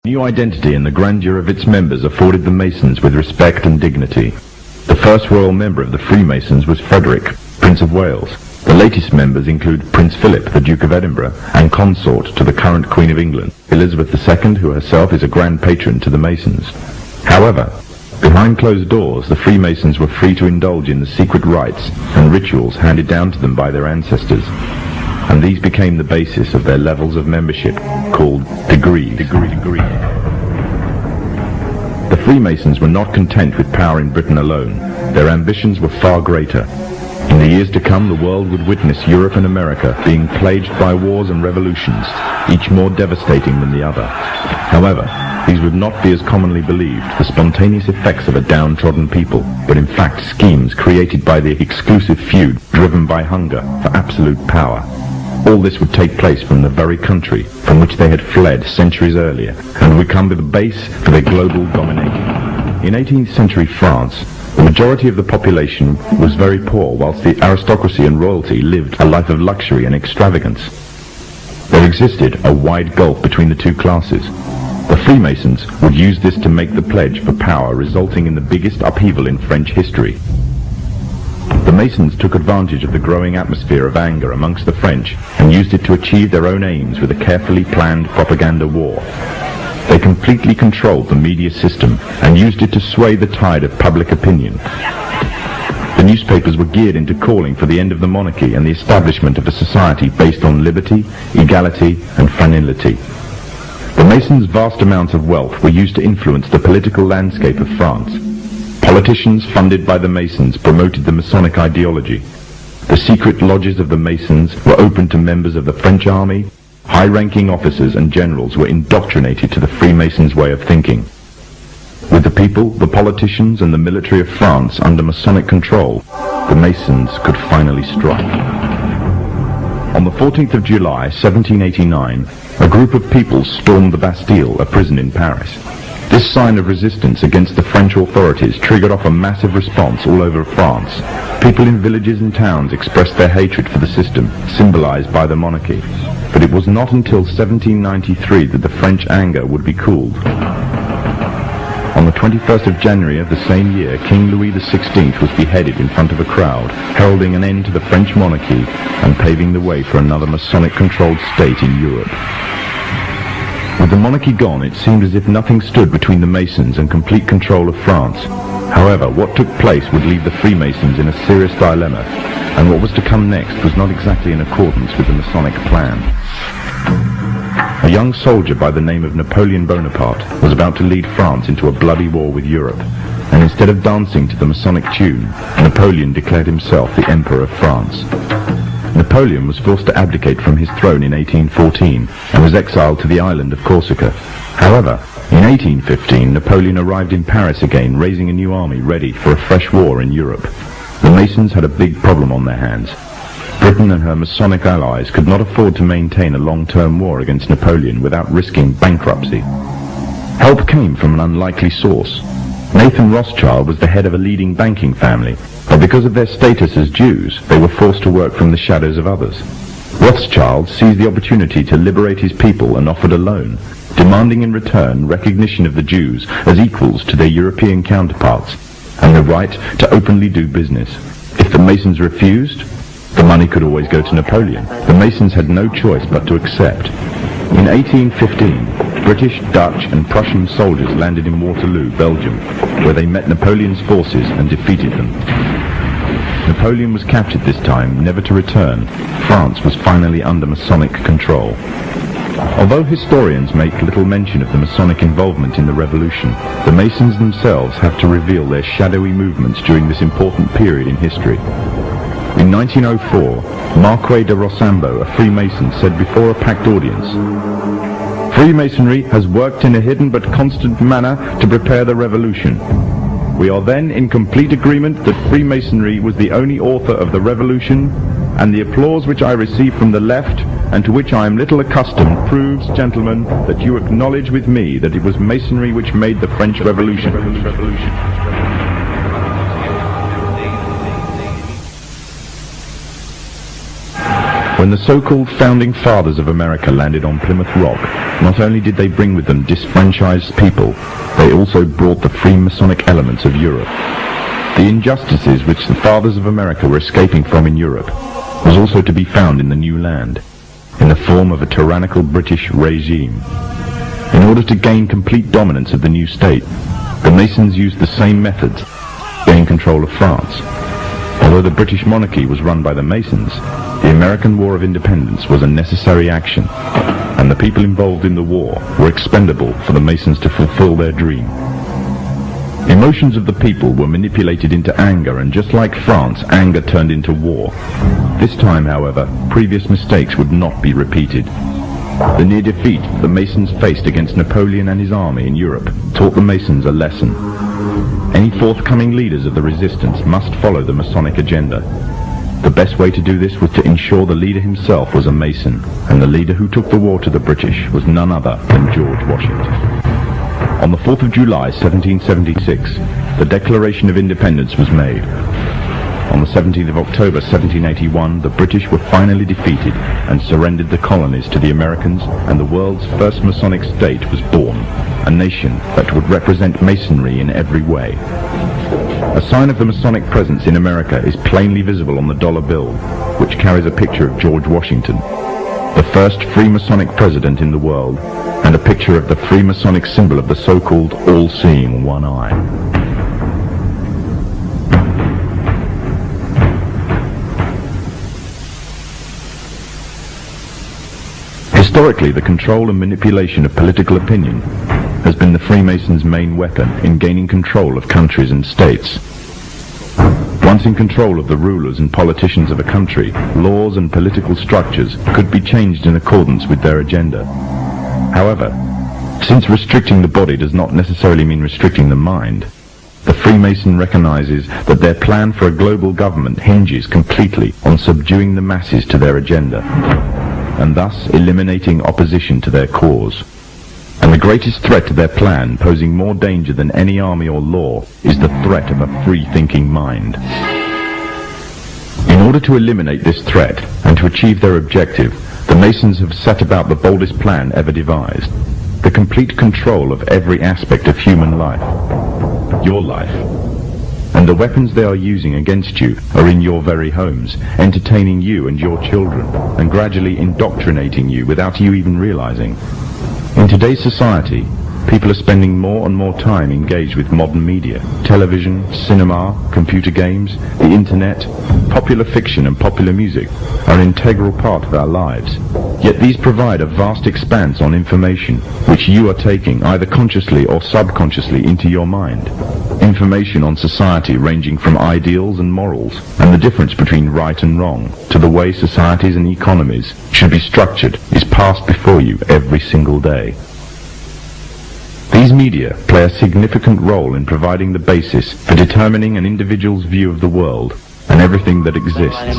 New identity and the grandeur of its members afforded the Masons with respect and dignity. The first royal member of the Freemasons was Frederick, Prince of Wales. The latest members include Prince Philip, the Duke of Edinburgh, and consort to the current Queen of England, Elizabeth II, who herself is a grand patron to the Masons. However, behind closed doors, the Freemasons were free to indulge in the secret rites and rituals handed down to them by their ancestors, and these became the basis of their levels of membership, called degrees. The Freemasons were not content with power in Britain alone. Their ambitions were far greater. In the years to come, the world would witness Europe and America being plagued by wars and revolutions, each more devastating than the other. However, these would not be as commonly believed, the spontaneous effects of a downtrodden people, but in fact schemes created by the exclusive feud driven by hunger for absolute power. All this would take place from the very country from which they had fled centuries earlier, and would come to the base for their global domination. In 18th century France, the majority of the population was very poor, whilst the aristocracy and royalty lived a life of luxury and extravagance. There existed a wide gulf between the two classes. The Freemasons would use this to make the pledge for power, resulting in the biggest upheaval in French history. The Masons took advantage of the growing atmosphere of anger amongst the French and used it to achieve their own aims with a carefully planned propaganda war. They completely controlled the media system and used it to sway the tide of public opinion. The newspapers were geared into calling for the end of the monarchy and the establishment of a society based on liberty, equality, and fraternity. The Masons' vast amounts of wealth were used to influence the political landscape of France. Politicians funded by the Masons promoted the Masonic ideology. The secret lodges of the Masons were open to members of the French army. High-ranking officers and generals were indoctrinated to the Freemasons' way of thinking. With the people, the politicians, and the military of France under Masonic control, the Masons could finally strike. On the 14th of July, 1789, a group of people stormed the Bastille, a prison in Paris. This sign of resistance against the French authorities triggered off a massive response all over France. People in villages and towns expressed their hatred for the system, symbolized by the monarchy. But it was not until 1793 that the French anger would be cooled. On the 21st of January of the same year, King Louis XVI was beheaded in front of a crowd, heralding an end to the French monarchy and paving the way for another Masonic-controlled state in Europe. With the monarchy gone, it seemed as if nothing stood between the Masons and complete control of France. However, what took place would leave the Freemasons in a serious dilemma, and what was to come next was not exactly in accordance with the Masonic plan. A young soldier by the name of Napoleon Bonaparte was about to lead France into a bloody war with Europe, and instead of dancing to the Masonic tune, Napoleon declared himself the Emperor of France. Napoleon was forced to abdicate from his throne in 1814 and was exiled to the island of Corsica. However, in 1815, Napoleon arrived in Paris again, raising a new army ready for a fresh war in Europe. The Masons had a big problem on their hands. Britain and her Masonic allies could not afford to maintain a long-term war against Napoleon without risking bankruptcy. Help came from an unlikely source. Nathan Rothschild was the head of a leading banking family, but because of their status as Jews, they were forced to work from the shadows of others. Rothschild seized the opportunity to liberate his people and offered a loan, demanding in return recognition of the Jews as equals to their European counterparts, and the right to openly do business. If the Masons refused, the money could always go to Napoleon. The Masons had no choice but to accept. In 1815, British, Dutch and Prussian soldiers landed in Waterloo, Belgium, where they met Napoleon's forces and defeated them. Napoleon was captured this time, never to return. France was finally under Masonic control. Although historians make little mention of the Masonic involvement in the revolution, the Masons themselves have to reveal their shadowy movements during this important period in history. In 1904, Marquis de Rochambeau, a Freemason, said before a packed audience, "Freemasonry has worked in a hidden but constant manner to prepare the revolution. We are then in complete agreement that Freemasonry was the only author of the revolution, and the applause which I receive from the left, and to which I am little accustomed, proves, gentlemen, that you acknowledge with me that it was Masonry which made the French Revolution." When the so-called founding fathers of America landed on Plymouth Rock, not only did they bring with them disfranchised people, they also brought the Freemasonic elements of Europe. The injustices which the fathers of America were escaping from in Europe was also to be found in the new land, in the form of a tyrannical British regime. In order to gain complete dominance of the new state, the Masons used the same methods to gain control of France. Although the British monarchy was run by the Masons, the American War of Independence was a necessary action, and the people involved in the war were expendable for the Masons to fulfill their dream. Emotions of the people were manipulated into anger, and just like France, anger turned into war. This time, however, previous mistakes would not be repeated. The near defeat the Masons faced against Napoleon and his army in Europe taught the Masons a lesson. Any forthcoming leaders of the resistance must follow the Masonic agenda. The best way to do this was to ensure the leader himself was a Mason, and the leader who took the war to the British was none other than George Washington. On the 4th of July 1776, the Declaration of Independence was made. On the 17th of October 1781, the British were finally defeated and surrendered the colonies to the Americans, and the world's first Masonic state was born, a nation that would represent Masonry in every way. A sign of the Masonic presence in America is plainly visible on the dollar bill, which carries a picture of George Washington, the first Freemasonic president in the world, and a picture of the Freemasonic symbol of the so-called all-seeing one eye. Historically, the control and manipulation of political opinion has been the Freemasons' main weapon in gaining control of countries and states. Once in control of the rulers and politicians of a country, laws and political structures could be changed in accordance with their agenda. However, since restricting the body does not necessarily mean restricting the mind, the Freemason recognizes that their plan for a global government hinges completely on subduing the masses to their agenda, and thus eliminating opposition to their cause. And the greatest threat to their plan, posing more danger than any army or law, is the threat of a free-thinking mind. In order to eliminate this threat and to achieve their objective, the Masons have set about the boldest plan ever devised: the complete control of every aspect of human life, your life. And the weapons they are using against you are in your very homes, entertaining you and your children, and gradually indoctrinating you without you even realizing. In today's society, people are spending more and more time engaged with modern media. Television, cinema, computer games, the internet, popular fiction and popular music are an integral part of our lives. Yet these provide a vast expanse on information which you are taking either consciously or subconsciously into your mind. Information on society ranging from ideals and morals and the difference between right and wrong to the way societies and economies should be structured is passed before you every single day. These media play a significant role in providing the basis for determining an individual's view of the world and everything that exists.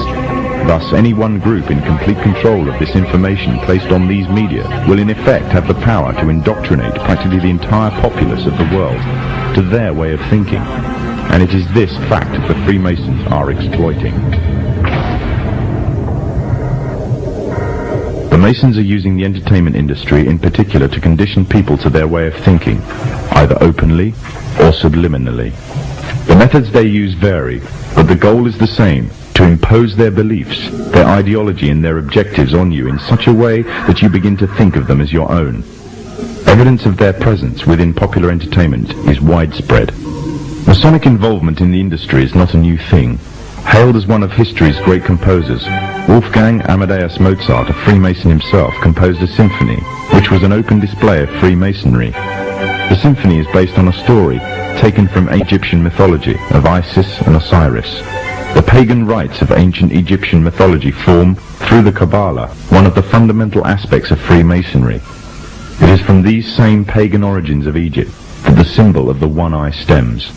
Thus, any one group in complete control of this information placed on these media will in effect have the power to indoctrinate practically the entire populace of the world to their way of thinking. And it is this fact the Freemasons are exploiting. The Masons are using the entertainment industry in particular to condition people to their way of thinking, either openly or subliminally. The methods they use vary, but the goal is the same: to impose their beliefs, their ideology and their objectives on you in such a way that you begin to think of them as your own. Evidence of their presence within popular entertainment is widespread. Masonic involvement in the industry is not a new thing. Hailed as one of history's great composers, Wolfgang Amadeus Mozart, a Freemason himself, composed a symphony, which was an open display of Freemasonry. The symphony is based on a story taken from Egyptian mythology of Isis and Osiris. The pagan rites of ancient Egyptian mythology form, through the Kabbalah, one of the fundamental aspects of Freemasonry. It is from these same pagan origins of Egypt that the symbol of the one eye stems.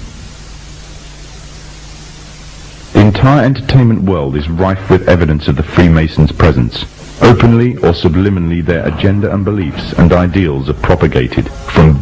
The entire entertainment world is rife with evidence of the Freemasons' presence. Openly or subliminally their agenda and beliefs and ideals are propagated from